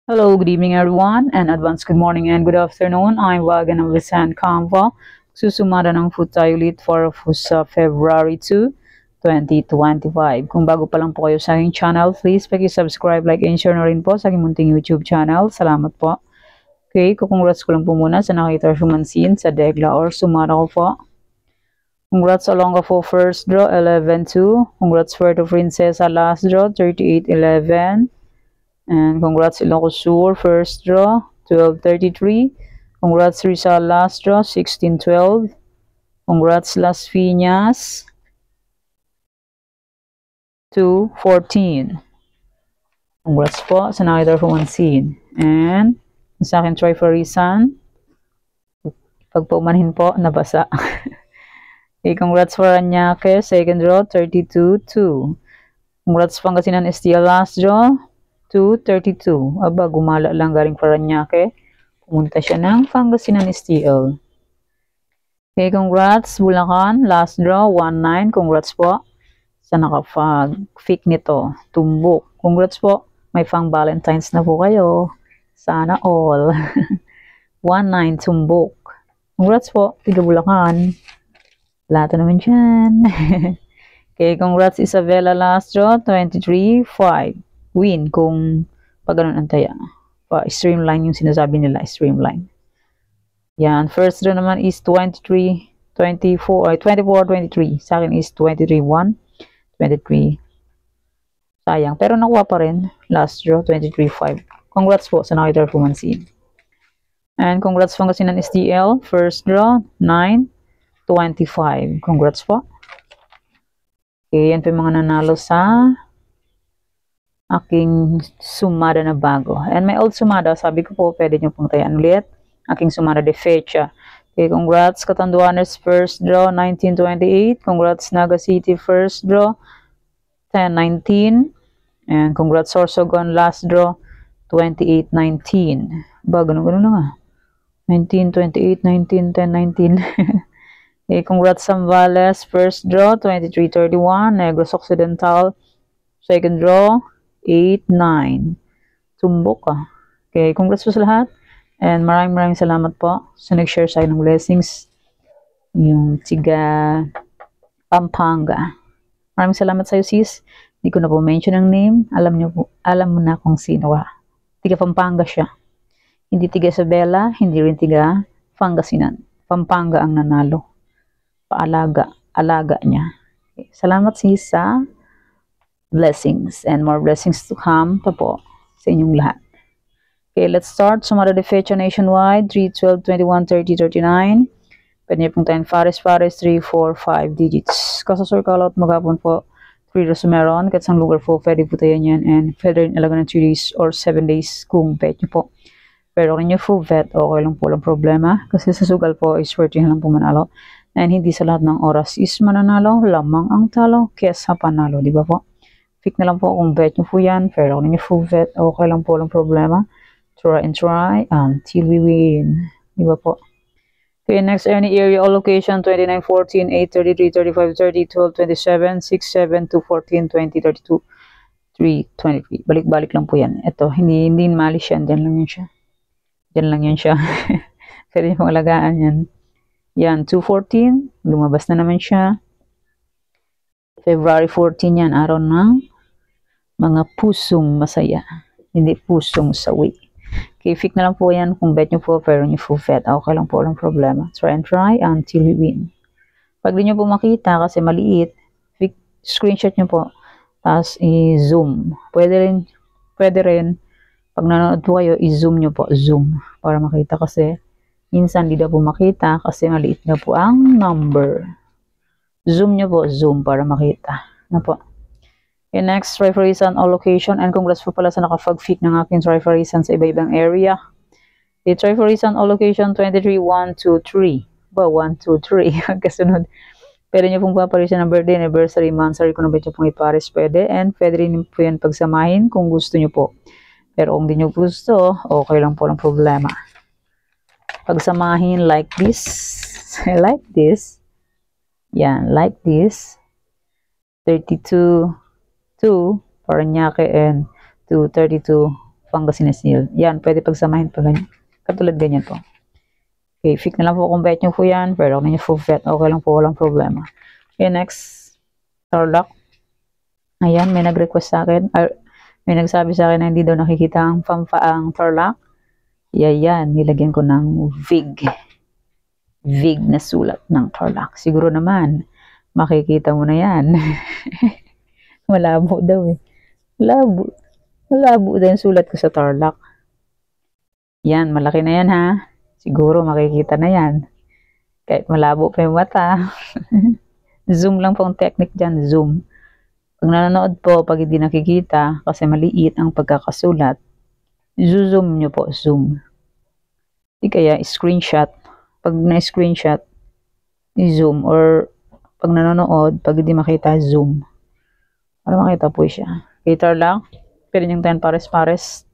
Hello, good evening everyone, and advance good morning and good afternoon. I'm Wagan of Lisan Kampa. Susumada ng food tayo ulit for sa February 2, 2025. Kung bago pa lang po kayo sa aking channel, please paki-subscribe, like, and share na rin po sa aking munting YouTube channel. Salamat po. Okay, kukongrats ko lang po muna sa nakita sumansin sa Degla or Sumada ko po. Congrats along po first draw 11-2. Congrats for the Princesa last draw 38-11. And congrats Ilocosur first draw 12-33. Congrats Rizal last draw 16-12. Congrats Las Piñas 2-14. Congrats po sa nakita ko scene. And sa akin try for Rizan. Pag paumanhin po, nabasa. Okay, congrats for Anyake second draw 32-2. Congrats Pangasinan STL last draw 2-32. Aba, gumala lang galing Paranaque. Pumunta siya ng Pangasinan STL. Okay, congrats Bulacan. Last draw, 1-9. Congrats po sa nakapag-pick nito. Tumbok. Congrats po. May pang Valentine's na po kayo. Sana all. 1-9 tumbok. Congrats po. Tiga Bulacan. Lahat naman dyan. Okay, congrats Isabela last draw, 23-5. Win kung pag ganun ang taya. Streamline yung sinasabi nila, streamline. Yan, first draw naman is 24-23. Sa akin is 23-1, 23. Sayang, pero nakuha pa rin. Last draw, 23-5. Congrats po sa nakita po mansin. And congrats Pangasinan STL, first draw, 9-25. Congrats po. Okay, yan po yung mga nanalo sa aking sumada na bago. And may old sumada, sabi ko po, pwede nyo pong tayan ulit. Aking sumada de fecha. Okay, congrats Catanduanes first draw, 19-28. Congrats Naga City first draw, 10-19. And congrats Sorsogon last draw, 28-19. Ba, ganun-ganun na nga. 19-28, 19-10, 19. Okay, congrats Zambales first draw, 23-31. Negros Occidental second draw, 8-9. Tumbok ka. Okay, congrats po sa lahat. And maraming salamat po sa nag-share sa akin ng blessings. Yung tiga Pampanga. Maraming salamat sa iyo, sis. Hindi ko na po mention ang name. Alam mo na kung sino ka. Tiga Pampanga siya. Hindi tiga Isabela, hindi rin tiga Pangasinan. Pampanga ang nanalo. Alaga niya. Okay, salamat sis sa blessings and more blessings to come pa po sa inyong lahat. Okay, let's start. Sumada de fecha nationwide, 3, 12, 21, 30, 39. Pwede niyo pong tayo Fares, 3, 4, 5 digits. Kasasur kalot magapon po, 3 rows meron. Kahit sang lugar po, pwede po tayo yan. And pwede rin alaga ng 3 days or 7 days kung bet nyo po. Pero kung nyo full vet, okay lang po, walang problema. Kasi sa sugal po, is worth lang po manalo. And hindi sa lahat ng oras is mananalo, lamang ang talo, kesa panalo, di ba po? Pick na lang po kung bet nyo po yan, pero kung nyo full vet, okay lang po, walang problema. Try and try until we win. Di ba po? Okay, next any area allocation, 29, 14, 8, 33, 35, 30, 12, 27, 6, 7, 2, 14, 20, 32, 3, 23. Balik-balik lang po yan. Ito, hindi malis yan. Diyan lang yan siya. Diyan lang yan siya. Pwede nyo pong alagaan yan. Yan, 214. Lumabas na naman siya. February 14 yan. Araw ng mga pusong masaya. Hindi pusong sawi. Okay, pick na lang po yan kung bet nyo po, pero nyo full bet. Okay lang po, walang problema. Try and try until we win. Pag di nyo po makita kasi maliit, pick, screenshot nyo po. Tapos i-zoom. Pwede rin. Pag nanonood po kayo, i-zoom nyo po. Zoom. Para makita kasi minsan di daw po makita kasi maliit na po ang number. Zoom nyo po. Zoom para makita. Na po. Okay, next, try for reason allocation. And congrats po pala sa nakapag-fit ng aking try for reason sa iba-ibang area. Okay, try for reason allocation 23, 1, 2, 3. Ba, 1, 2, 3. Kasunod. Pwede nyo pong paparis ng birthday, anniversary, monthsary, kung nabit nyo pong iparis, pwede. And pwede rin po yan pagsamahin kung gusto nyo po. Pero kung di nyo gusto, okay lang po, lang problema. Pagsamahin like this. Like this. Yan, like this. 32, 2, Paranaque, and 232, Pangasinan Hill. Yan, pwede pagsamahin pa ganyan. Katulad ganyan po. Okay, fix na lang po kung bet nyo po yan. Pero kung nyo po bet, okay lang po, walang problema. Okay, next. Tarlac. Ayan, may nag-request sa akin. May nagsabi sa akin na hindi daw nakikita ang Tarlac. Yan, nilagyan ko ng VIG. VIG na sulat ng Tarlac. Siguro naman, makikita mo na yan. Malabo daw eh. Malabo daw yung sulat ko sa Tarlac. Yan, malaki na yan ha. Siguro makikita na yan. Kahit malabo pa yung mata. Zoom lang po ang technique dyan. Zoom. Pag nanonood po, pag hindi nakikita, kasi maliit ang pagkakasulat, zoom nyo po. Zoom. Di kaya screenshot. Pag na-screenshot, i-zoom. Or pag nanonood, pag hindi makita, zoom. Para makita po siya. Cater lang. Pwede niyong 10 pares-pares.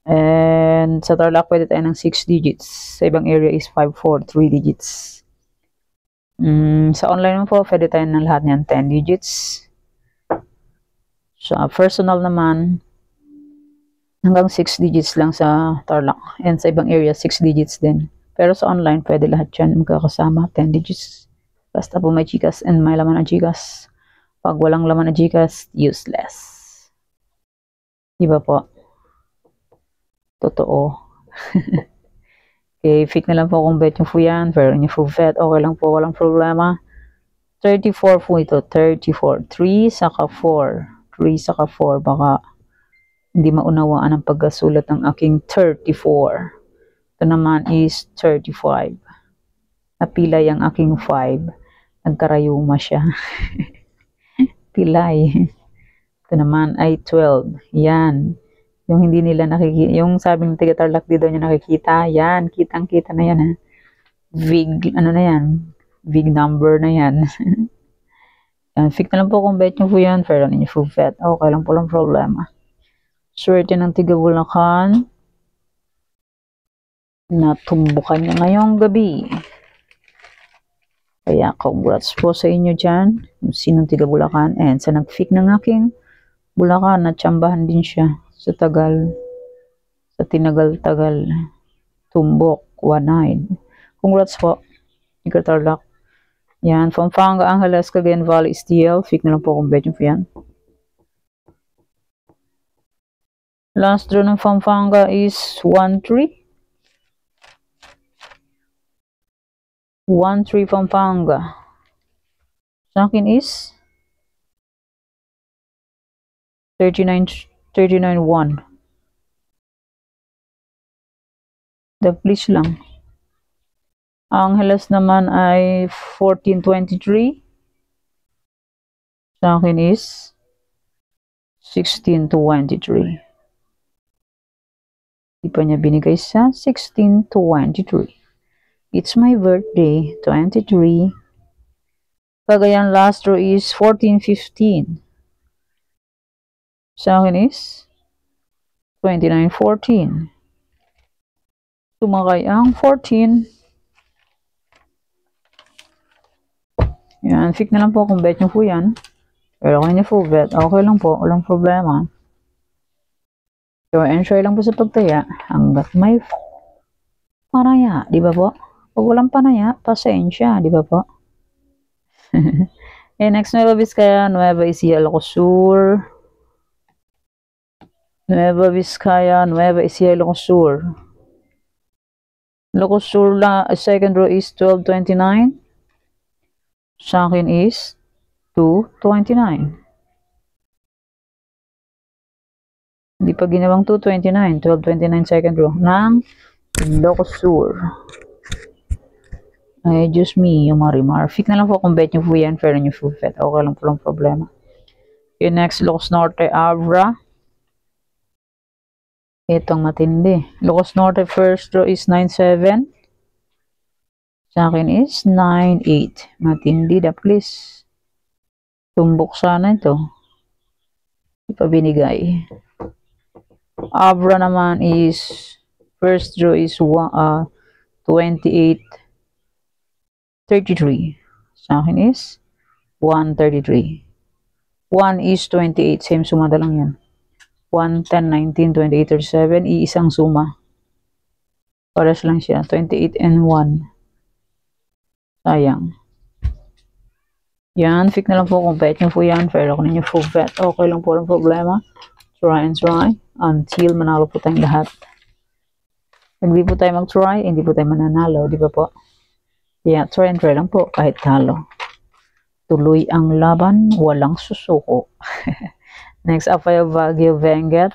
And sa Tarlac, pwede tayo ng 6 digits. Sa ibang area is 5, 4, 3 digits. Sa online po, pwede tayo ng lahat niyan 10 digits. Sa personal naman, hanggang 6 digits lang sa Tarlac. And sa ibang area, 6 digits din. Pero sa online, pwede lahat yan magkakasama, 10 digits. Basta po may GCash and may laman ng GCash. Pag walang laman ng GCash, useless. Diba po? Totoo. Okay, fix na lang po kung bet nyo po yan. Pero nyo po bet, okay lang po, walang problema. 34 po ito, 34. 3 saka 4. 3 saka 4, baka hindi maunawaan ang pagkasulat ng aking 34. Ito naman is 35. Napilay ang aking 5. Nagkarayuma siya. Pilay. Ito naman ay 12. Yan. Yung hindi nila nakikita, yung sabi ng taga Tarlac dito niya nakikita, yan, kitang-kita na yan ha. VIG, ano na yan? VIG number na yan. Yan, fix na lang po kung bet nyo po yan, pero ninyo po bet, okay lang po lang problema. Swerte ng tiga Bulacan, natumbukan niya ngayong gabi. Kaya congrats po sa inyo dyan, sinong tiga Bulacan, and sa nag-fix ng aking Bulacan, natsambahan din siya. Sa tagal, sa tinagal-tagal, tumbok, 1-9. Congrats po, Tiga Tarlac. Yan, Pampanga, Angeles, Cagayan Valley, STL. Fix na lang po kung bet nyo po yan. Last draw ng Pampanga is 1-3. 1-3 Pampanga. Sa akin is 39-1. The please lang. Angeles naman ay 14-23. Sa akin is 16-23. Di pa niya binigay sa 16-23. It's my birthday, 23. Cagayan last draw is 14-15. Sa akin is 29-14. Tumakay ang 14. Yan, fix na lang po kung bet nyo po yan. Pero kung nyo po bet, okay lang po, walang problema. So, enjoy lang po sa pagtaya hanggat may panaya, di ba po? Pag walang panaya, pasensya, di ba po? Next, Nueva Vizcaya, Nueva Ecija, Ilocos Nueva Vizcaya, Nueva Ecija, Ilocos Sur. Ilocos Sur, second row is 12-29. Sa akin is 2-29. Hindi pa ginawang 2-29. 12-29 second row ng Ilocos Sur. Ay, just me, yung Marimar. Fix na lang po kung bet nyo po yan, pero nyo po bet. Okay lang po lang problema. Okay, next, Ilocos Norte, Abra. Itong matindi. Ilocos Norte, first row is 9-7. Sa akin is 9-8. Matindi da, please. Tumbok sana ito. Hindi pa binigay. Abra naman is, first row is 28-33. Sa akin is 1-33. 1 is 28. Same sumada lang yan. 1, 10, 19, 28, 37. Iisang suma. Pares lang siya. 28 and 1. Sayang. Yan. Fix na lang po kung bet nyo po yan. Pero kung ninyo full bet, okay lang po ang problema. Try and try until manalo po tayong lahat. Hindi po tayo mag-try, hindi po tayo mananalo. Di ba po? Kaya try and try lang po kahit talo. Tuloy ang laban, walang susuko. Next, Apayao Baguio Benguet.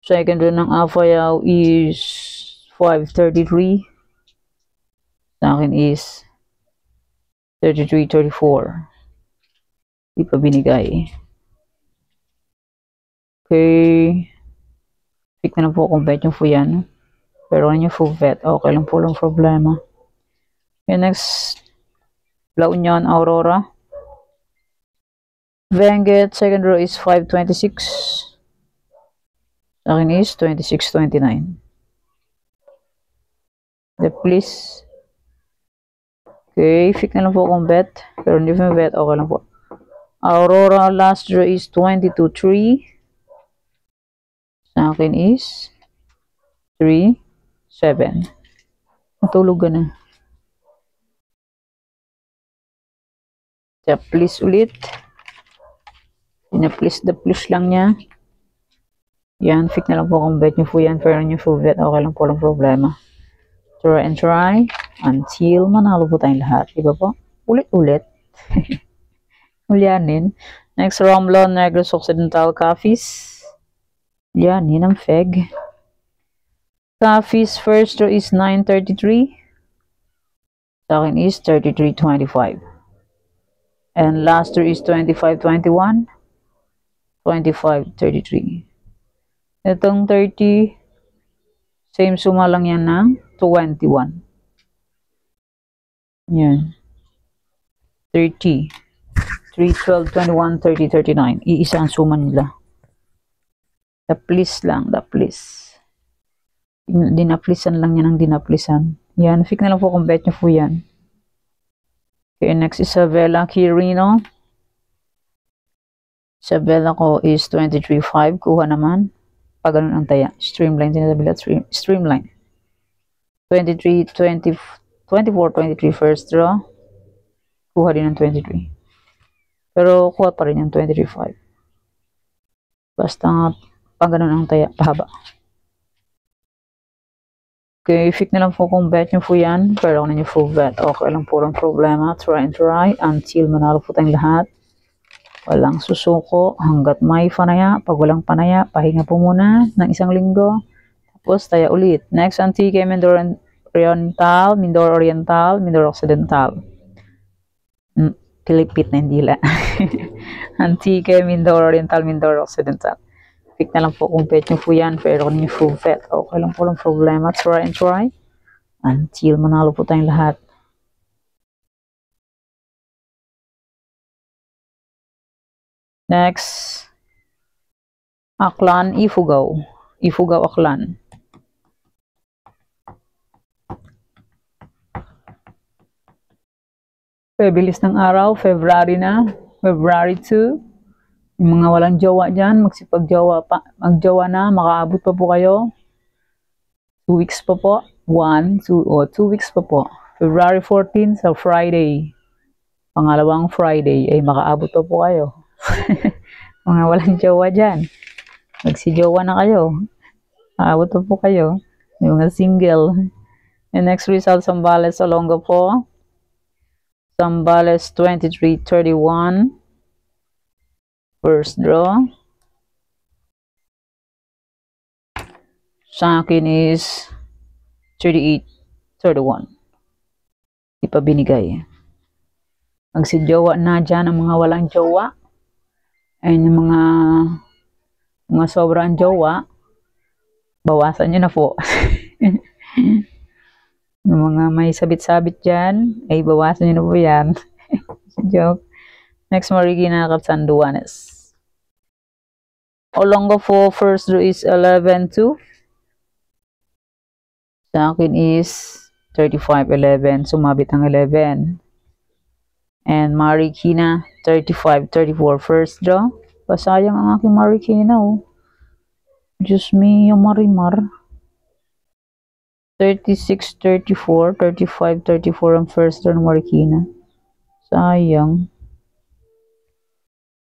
Second round ng Apayao is 533. Sa akin is 33-34. Di pa binigay. Okay. Pick na lang po kung bet yung po yan. Pero kung yung full bet, okay lang po lang problema. Okay, next. La Union Aurora. Benguet, second row is 526. Sa akin is 26-29. Please. Okay, pick na lang po kung bet. Pero hindi po bet, okay lang po. Aurora, last draw is 22-3. Sa akin is 3-7. Matulog ka na. Kaya please ulit. Please the please lang niya. Yan, pick na lang po kung bet nyo po yan. Pero nyo full bet, okay lang po lang problema. Try and try until manalo po tayong lahat. Diba po? Ulit-ulit. Ulyanin. Next, Romblon, Negros Occidental, Cafis. Ulyanin ang FEG. Cafis, first row is 933. Sa akin is 33-25. And last row is 25-21. 25-33. Itong 30, same suma lang yan ng 21. Yan. 30. 3, 12, 21, 30, 39. Iisa ang suma nila. The please lang, the please. Dinaplisan lang yan ang dinaplisan. Yan, pick na lang po kung bet nyo po yan. Okay, next Isabela Quirino. Isabela ko is 23.5. Kuha naman. Pag ganun ang taya. Streamline din Isabela. Streamline. 23, 20, 24, 23 first draw. Kuha din ng 23. Pero kuha pa rin yung 23.5. Basta pag ganun ang taya. Pahaba. Okay, pick na lang po kung bet nyo po yan. Pero kung nyo full bet, okay lang po ang problema. Try and try until manalo po tayong lahat. Walang susuko hanggat may panaya. Pag walang panaya, pahinga po muna ng isang linggo. Tapos taya ulit. Next, Antique, Mindoro Oriental, Mindoro Oriental, Mindoro Occidental. Pilipit na hindi la. Antique, Mindoro Oriental, Mindoro Occidental. Pick na lang po kung bet nyo po yan. Pero kung nyo full bet, okay lang po lang problema. Try and try until manalo po tayong lahat. Next, Aklan, Ifugao. Ifugao, Aklan. Okay, bilis ng araw. February na. February 2. Yung mga walang jowa dyan, magsipag-jowa pa. Mag-jowa na, makaabot pa po kayo. 2 weeks pa po. 2 weeks pa po. February 14 sa Friday. Pangalawang Friday ay makaabot pa po kayo. Mga walang jowa dyan. Magsi-jowa na kayo. Aabot pa po kayo. Yung mga single. And next result, Zambales, Olongapo. Zambales 23-31. First draw. Sa akin is 38-31. Di pa binigay. Magsi-jowa na dyan ang mga walang jowa. Ayun yung mga sobrang jowa, bawasan nyo na po. Yung mga may sabit-sabit dyan, ay bawasan nyo na po yan. Joke. Next, Marikina, Catanduanes. Olongapo, first draw is 11-2. Sa akin is 35-11. Sumabit ang 11. And Marikina, 35-34 first draw. Pasayang ang aking Marikina, oh. Diyos me, yung Marimar. 36, 34, 35, 34 ang first row ng Marikina. Sayang.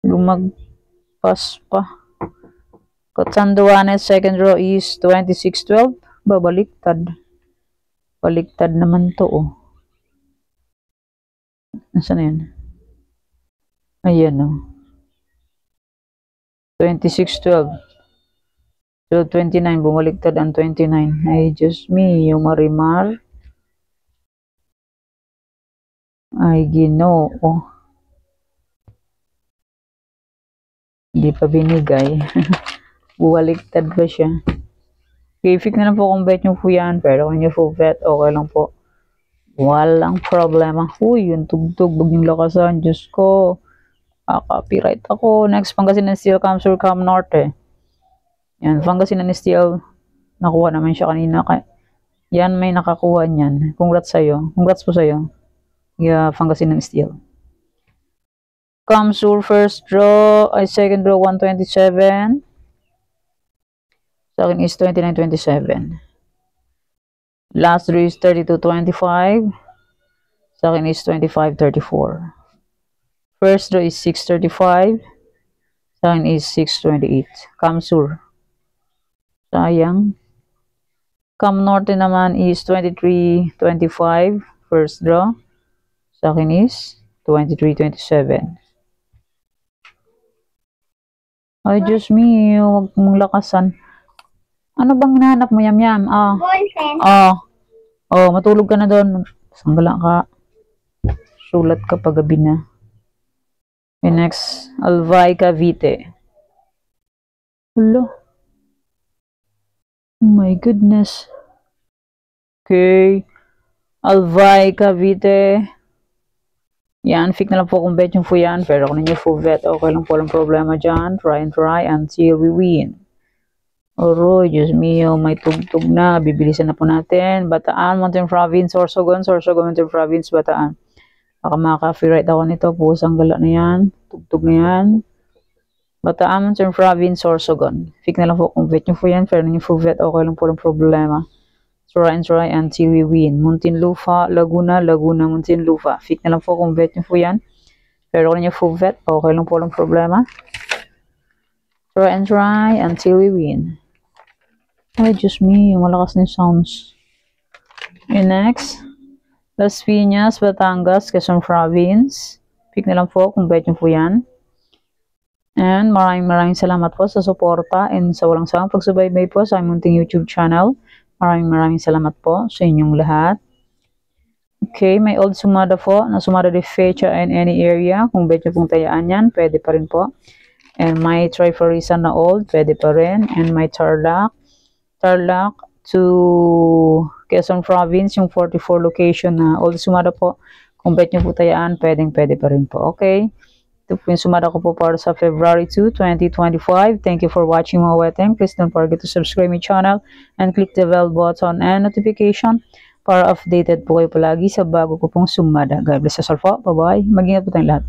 Lumagpas pa. Catanduanes, second row is 26, 12. Babaliktad. Baliktad naman to, oh. Nasaan na yun? Ayan, oh. 26, 12. 29, bumaliktad ang 29. Ay, Diyos me, yung Marimar. Ay, Ginoo. Hindi pa binigay. Bumaliktad pa siya. Kifik na lang po kung bet nyo po yan. Pero kung nyo po bet, okay lang po. Walang problema. Huy, yung tugtog. Huwag yung lakasan. Diyos ko. Copyright ako. Next, Pangasinan Steel, Camsur, Cam Norte. Yan, Pangasinan Steel. Nakuha naman siya kanina. Yan, may nakakuha niyan. Congrats sa'yo. Congrats po sa'yo. Yeah, Pangasinan Steel. Camsur, first row. Ay, second row, 127. Sa akin is 29.27. Last row is 32.25. Sa akin is 25.34. First row is 6.35. Sa akin is 6.28. Camsur. Sayang. Cam Norte naman is 23.25. First row. Sa akin is 23.27. Ay, Diyos me, huwag mong lakasan. Ano bang hinahanap mo, Yam? Matulog ka na doon. Sanggala ka. Sulat ka pagabi na. Okay, next. Albay, Cavite. Hello. Oh my goodness. Okay. Albay, Cavite. Yan, fix na lang po kung bet yung po yan. Pero kung ninyo po bet, okay lang po, walang problema dyan. Try until we win. Oro, Diyos mio, may tugtog na. Bibilisan na po natin. Bataan, Mountain Province, Sorsogon, Mountain Province, Bataan. Baka maka-copyright ako nito. Pusang gala na yan. Tugtog na yan. Bataan, Mountain Province, Sorsogon. Fix na lang po kung bet nyo po yan. Pero ninyo po bet, okay lang po, walang problema. Try until we win. Muntinlupa, Laguna, Muntinlupa. Fix na lang po kung bet nyo po yan. Pero kung nyo po bet, okay lang po, walang problema. Try until we win. Ay, Diyos me, yung malakas na yung sounds. Okay, next. Las Piñas, Batangas, Quezon Province. Pick na lang po kung bet nyo po yan. And maraming salamat po sa suporta and sa walang sawang pagsubaybay po sa munting YouTube channel. Maraming salamat po sa inyong lahat. Okay, may old sumada po na sumada de fecha in any area. Kung bet nyo pong tayaan yan, pwede pa rin po. And may Triforiza na old, pwede pa rin. And may Tarlac to Quezon Province, yung 44 location na old sumada po. Kung bet nyo po tayaan, pwede pa rin po. Okay, ito po yung sumada ko po para sa February 2, 2025. Thank you for watching mga weteng. Please don't forget to subscribe my channel and click the bell button and notification para updated po kayo palagi sa bago ko pong sumada. God bless us all po. Bye-bye. Mag-ingat po tayong lahat.